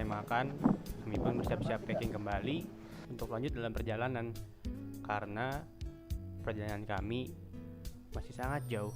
makan, kami pun bersiap-siap packing kembali untuk lanjut dalam perjalanan, karena perjalanan kami masih sangat jauh.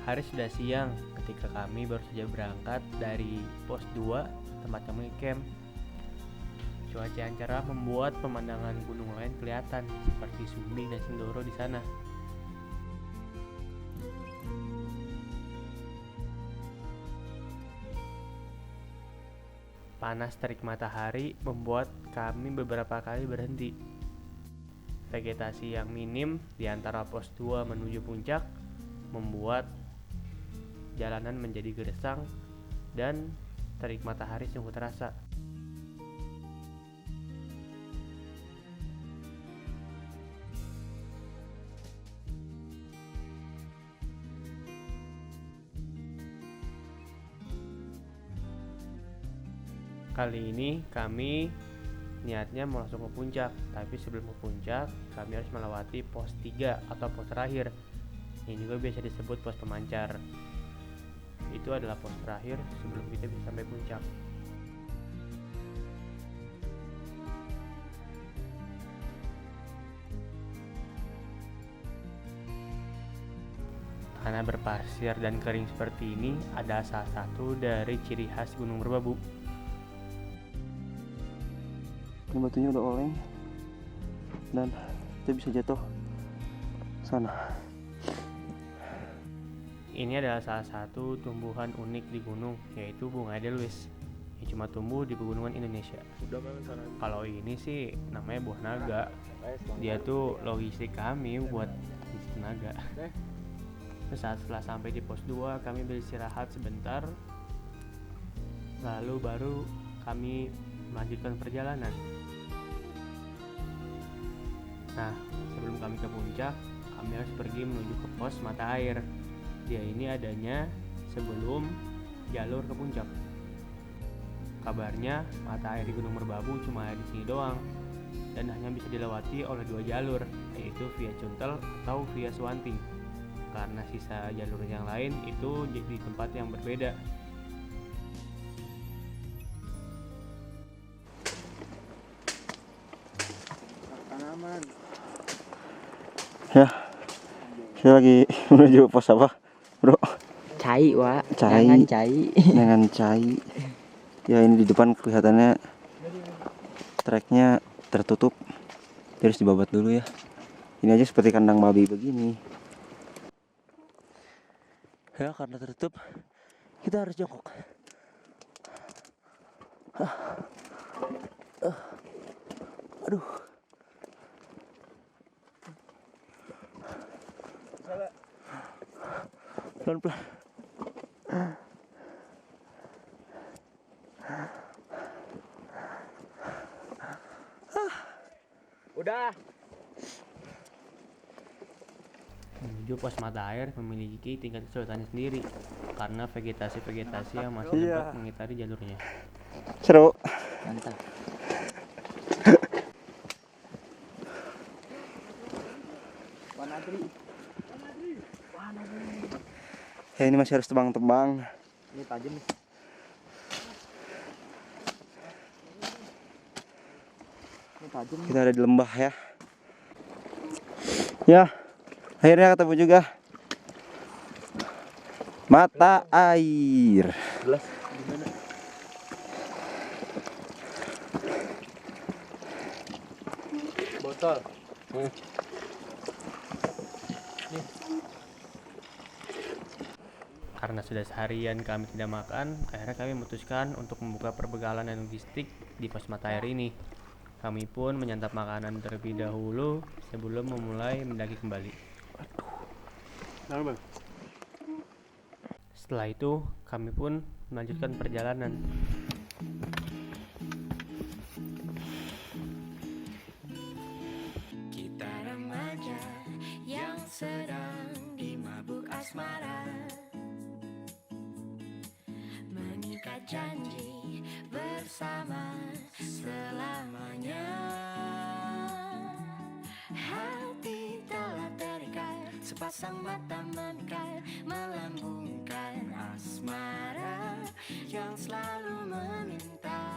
Hari sudah siang ketika kami baru saja berangkat dari pos 2 tempat kami camp. Cuaca yang cerah membuat pemandangan gunung lain kelihatan seperti Sumbing dan Sindoro di sana. Panas terik matahari membuat kami beberapa kali berhenti. Vegetasi yang minim di antara pos 2 menuju puncak membuat jalanan menjadi gersang dan terik matahari sungguh terasa. Kali ini kami niatnya mau langsung ke puncak, tapi sebelum ke puncak kami harus melewati pos 3 atau pos terakhir. Ini juga biasa disebut pos pemancar. Itu adalah pos terakhir sebelum kita bisa sampai puncak. Tanah berpasir dan kering seperti ini adalah salah satu dari ciri khas Gunung Merbabu. Ini batunya udah oleng dan kita bisa jatuh sana. Ini adalah salah satu tumbuhan unik di gunung, yaitu bunga edelweiss yang cuma tumbuh di pegunungan Indonesia. Kalau ini sih namanya buah naga. Dia tuh logistik kami buat isi tenaga. Terus setelah sampai di pos 2 kami beristirahat sebentar, lalu baru kami melanjutkan perjalanan. Nah, sebelum kami ke puncak, kami harus pergi menuju ke pos mata air. Dia ini adanya sebelum jalur ke puncak. Kabarnya mata air di Gunung Merbabu cuma ada di sini doang dan hanya bisa dilewati oleh 2 jalur, yaitu via Cuntel atau via Suwanting. Karena sisa jalur yang lain itu jadi tempat yang berbeda. Ya, saya lagi menuju pos apa, bro? Cai, Wak. Cai. Jangan cai. Dengan cai. Ya, ini di depan kelihatannya treknya tertutup. Harus dibabat dulu ya. Ini aja seperti kandang babi begini. Ya, karena tertutup, kita harus jongkok. Aduh. Pelan-pelan. Udah. Menuju pos mata air memiliki tingkat kesulitannya sendiri karena vegetasi yang masih lebat mengitari jalurnya. Seru. Mantap. Ya, ini masih harus tebang-tebang. Ini tajam nih. Ini tajam. Kita ada di lembah ya. Ya, akhirnya ketemu juga mata air. Gelas gimana? Botol. Karena sudah seharian kami tidak makan, akhirnya kami memutuskan untuk membuka perbekalan dan logistik di pos mata air ini. Kami pun menyantap makanan terlebih dahulu sebelum memulai mendaki kembali. Setelah itu, kami pun melanjutkan perjalanan. asmara, mengikat janji bersama selamanya. Hati telah terikat, sepasang mata memikat, melambungkan asmara yang selalu meminta.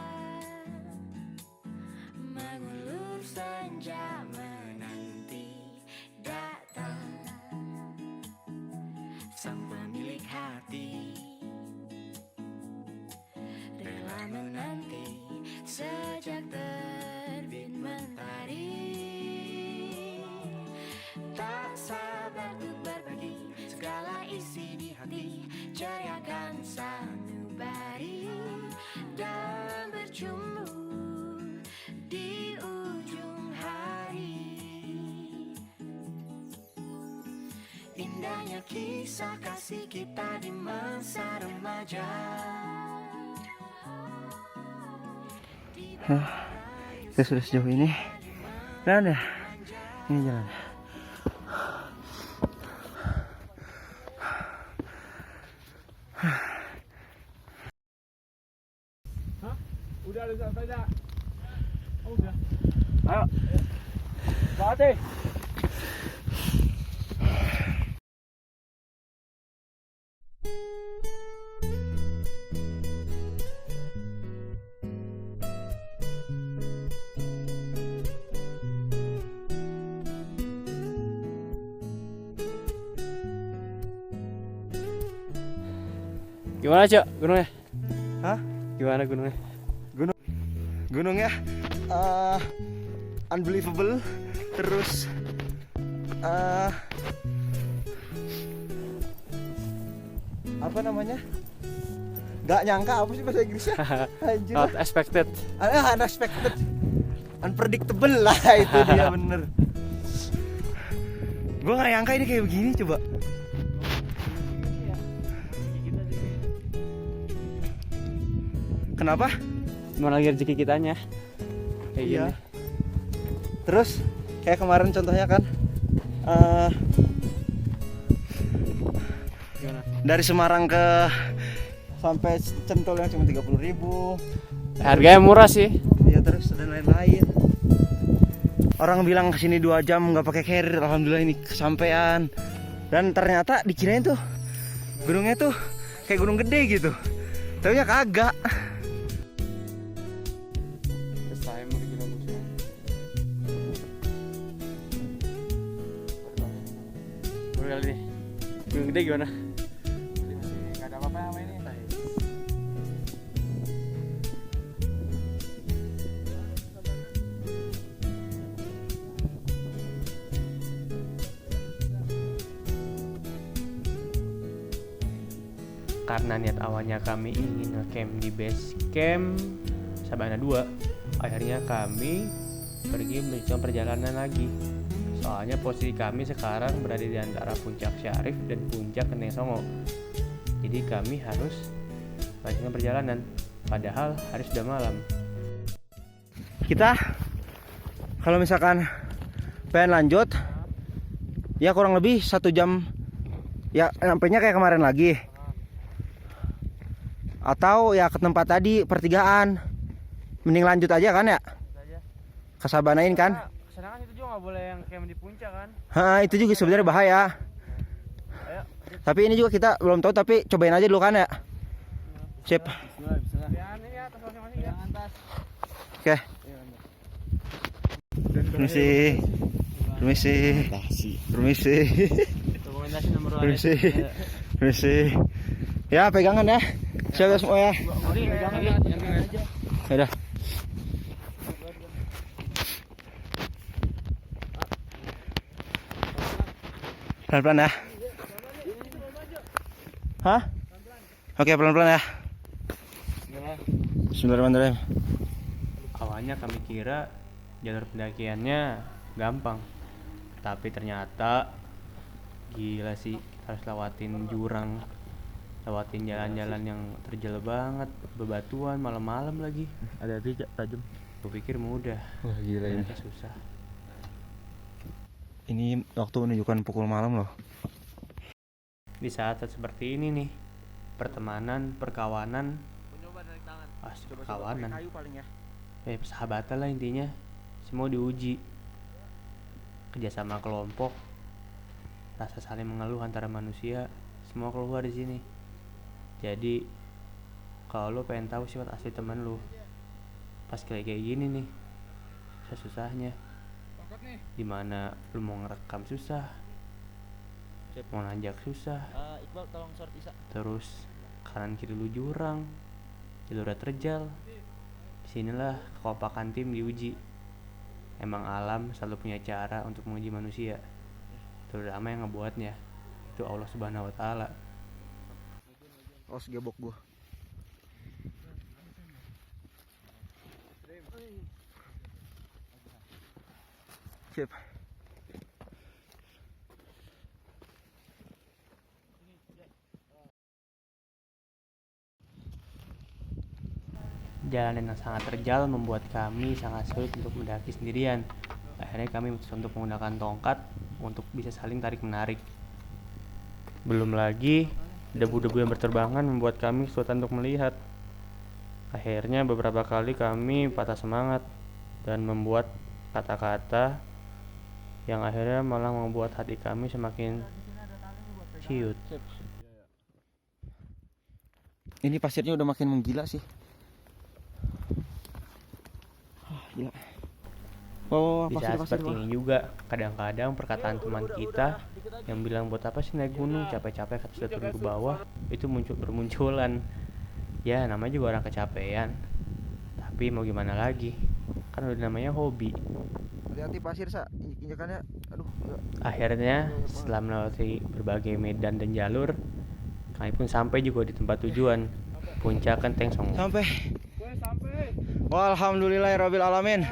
Mengulur senja menanti datang sang pemilik hati, rela menanti sejak terbit mentari. Tak sabar untuk berbagi segala isi di hati, ceriakan sanubari dan berjumpa di ujung hari. Indahnya kisah kasih kita di masa remaja. Kita sudah sejauh ini. Jalan ya? Ini jalan. Udah lu saja. Oh, udah. Ayo. Latih. Gimana, Cok, gunungnya? Hah? Gimana gunungnya? Gunungnya unbelievable. Terus apa namanya? Gak nyangka, apa sih bahasa Inggrisnya? Anjir. Not expected. Unexpected, unpredictable lah. Itu dia bener. Gue gak nyangka ini kayak begini coba. Kenapa? Mana lagi rezeki kitanya? Kayak Iya. gini. Terus kayak kemarin contohnya kan, Gimana? dari Semarang ke sampai Centol yang cuma 30.000. Harganya murah sih. Iya, terus dan lain-lain. Orang bilang kesini 2 jam nggak pakai carrier, alhamdulillah ini kesampean. Dan ternyata dikirain tuh gunungnya tuh kayak gunung gede gitu, taunya kagak. Baru kali nih. Gunung gede gimana? Masih nggak ada apa-apa sama ini. Karena niat awalnya kami ingin ngecamp di base camp Sabana 2, akhirnya kami pergi melanjutkan perjalanan lagi. Soalnya posisi kami sekarang berada di antara puncak Syarif dan puncak Kendeng Songo. Jadi kami harus melanjutkan perjalanan, padahal hari sudah malam. Kita kalau misalkan pengen lanjut, ya kurang lebih 1 jam, ya sampainya kayak kemarin lagi. Atau ya ke tempat tadi pertigaan, mending lanjut aja kan ya, ke Sabanain kan. Sedangkan itu juga nggak boleh yang camp di puncak kan. Itu juga sebenarnya bahaya. Ayo, Tapi ini juga kita belum tahu, tapi cobain aja dulu kan ya. Sip. ya ini ya atas masing-masing ya. Oke. Permisi. Permisi. Permisi. Dokumentasi nomor Permisi. Permisi. Ya, pegangan ya. Siap semua ya. Udah. Pelan-pelan ya. Hah? Oke, pelan-pelan ya. Bismillahirrahmanirrahim. Awalnya kami kira jalur pendakiannya gampang, tapi ternyata gila sih, harus lewatin jurang, lewatin jalan-jalan yang terjal banget, bebatuan, malam-malam lagi. Ada tajam. Gue pikir mudah. Wah, gila ini. Ternyata susah. Ini waktu menunjukkan pukul malam loh. Di saat seperti ini nih, pertemanan, perkawanan, perkawanan, persahabatan lah intinya, semua diuji. Kerjasama kelompok, rasa saling mengeluh antara manusia, semua keluar di sini. Jadi kalau lo pengen tahu sifat asli teman lo, pas kayak gini nih, susah-susahnya, dimana lo mau ngerekam susah, mau nanjak susah, Iqbal tolong short bisa. terus kanan kiri lu jurang, jalurnya terjal. Disinilah kekompakan tim diuji. Emang alam selalu punya cara untuk menguji manusia, terutama yang ngebuatnya itu Allah Subhanahu wa Ta'ala. Oh, segebok gua. Sip. Jalan yang sangat terjal membuat kami sangat sulit untuk mendaki sendirian. Akhirnya kami memutuskan untuk menggunakan tongkat untuk bisa saling tarik-menarik. Belum lagi debu-debu yang berterbangan membuat kami kesulitan untuk melihat. Akhirnya beberapa kali kami patah semangat dan membuat kata-kata yang akhirnya malah membuat hati kami semakin ciut. Ini pasirnya udah makin menggila sih. Gila. Oh, Di saat seperti ini juga, kadang-kadang perkataan teman kita yang bilang buat apa sih naik gunung, capek-capek kata sudah turun ke bawah, itu bermunculan. Ya namanya juga orang kecapean, tapi mau gimana lagi, kan udah namanya hobi. Hati-hati pasir, Sa. Injekannya, aduh. Akhirnya setelah melewati berbagai medan dan jalur, kami pun sampai juga di tempat tujuan, Puncak Genteng Songo. Sampai. Walhamdulillahirabbil alamin.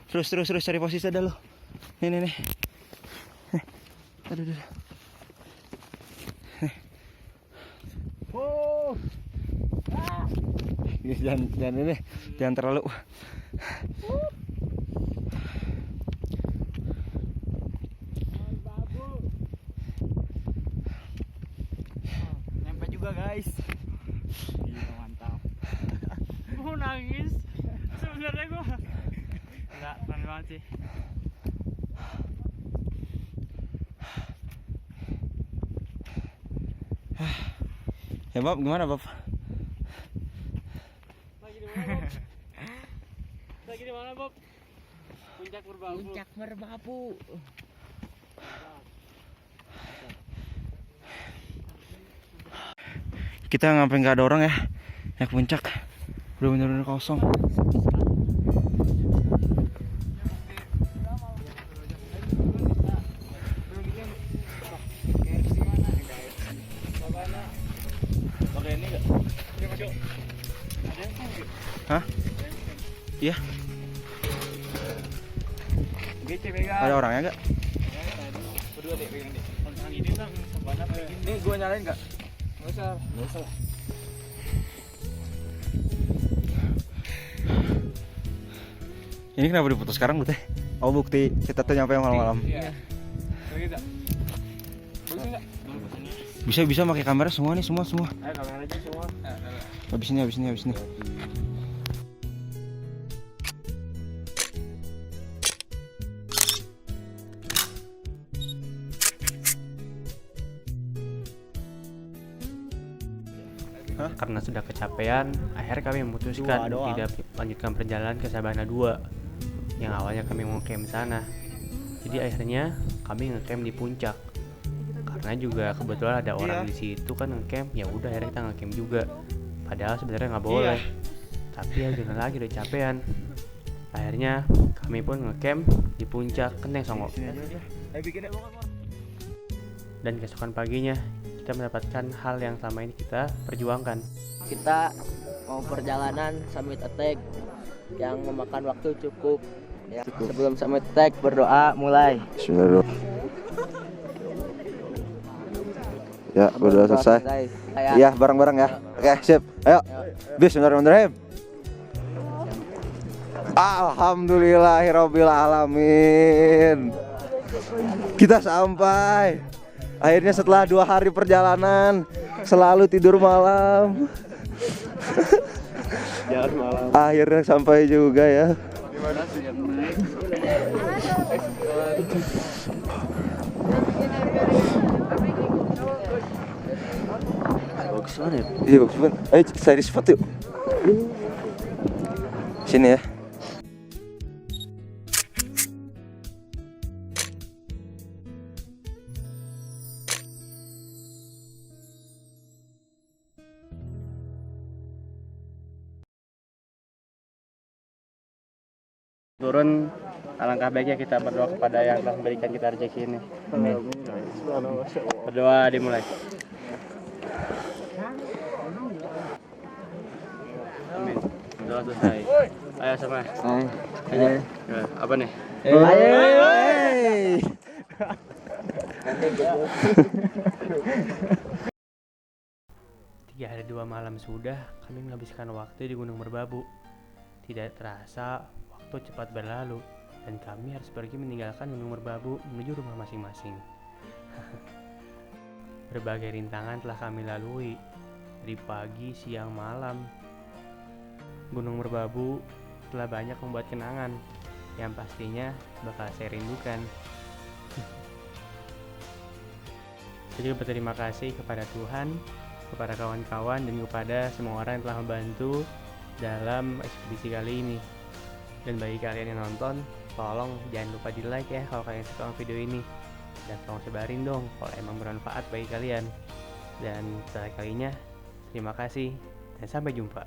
Terus cari posisi dah lo. Nih. Aduh. Oh. Jangan terlalu. Nyampe juga guys. Gila mantap. Mau nangis sebenarnya gua. Enggak, keren banget sih. Ya Bob, gimana Bob? Lagi di mana, Bob? Puncak Merbabu. Puncak Merbabu. Kita ngapain nggak ada orang ya? Naik puncak, udah bener-bener kosong. Hah? Iya. Ada orangnya nggak? Berdua deh, pegang deh. Tentang ini bang, sabana pegang. Nih gua nyalain nggak? Nggak usah. Ini kenapa diputus sekarang Bu teh? Oh bukti kita tuh nyampe malam-malam. Iya. Bisa pakai kamera semua nih, semua. Ayo kamera aja semua. Habis ini. Karena sudah kecapean, akhirnya kami memutuskan tidak lanjutkan perjalanan ke Sabana 2 yang awalnya kami mau camp sana. Jadi akhirnya kami ngecamp di puncak. Karena juga kebetulan ada orang di situ kan ngecamp, ya udah akhirnya kita ngecamp juga. Padahal sebenarnya nggak boleh. Tapi ya gimana lagi, udah capean. Akhirnya kami pun ngecamp di Puncak Genteng Songo. Dan keesokan paginya kita mendapatkan hal yang selama ini kita perjuangkan. Kita mau perjalanan summit attack yang memakan waktu cukup. Ya, sebelum summit attack berdoa mulai. Bismillah. Ya, berdoa selesai. Iya, bareng-bareng ya. Oke, sip. Ayo. Bismillahirrahmanirrahim. Alhamdulillahirabbil alamin. Kita sampai. Akhirnya setelah 2 hari perjalanan, selalu tidur malam. Jalan malam. Akhirnya sampai juga ya. Gimana sih yang naik? Bagus banget. Iya bagus banget. Ayo cari spot yuk. Sini ya. Turun, alangkah baiknya kita berdoa kepada yang telah memberikan kita rezeki ini. Amin. Berdoa dimulai. Amin. Doa selesai. Ayo sama. Ayo. Apa nih? Ayo. 3 hari 2 malam sudah kami menghabiskan waktu di Gunung Merbabu. Tidak terasa waktu cepat berlalu dan kami harus pergi meninggalkan Gunung Merbabu menuju rumah masing-masing. Berbagai rintangan telah kami lalui dari pagi, siang, malam. Gunung Merbabu telah banyak membuat kenangan yang pastinya bakal saya rindukan. Saya juga berterima kasih kepada Tuhan, kepada kawan-kawan, dan kepada semua orang yang telah membantu dalam ekspedisi kali ini. Dan bagi kalian yang nonton, tolong jangan lupa di like ya kalau kalian suka sama video ini, dan tolong sebarin dong kalau emang bermanfaat bagi kalian. Dan setelah kalinya, terima kasih dan sampai jumpa.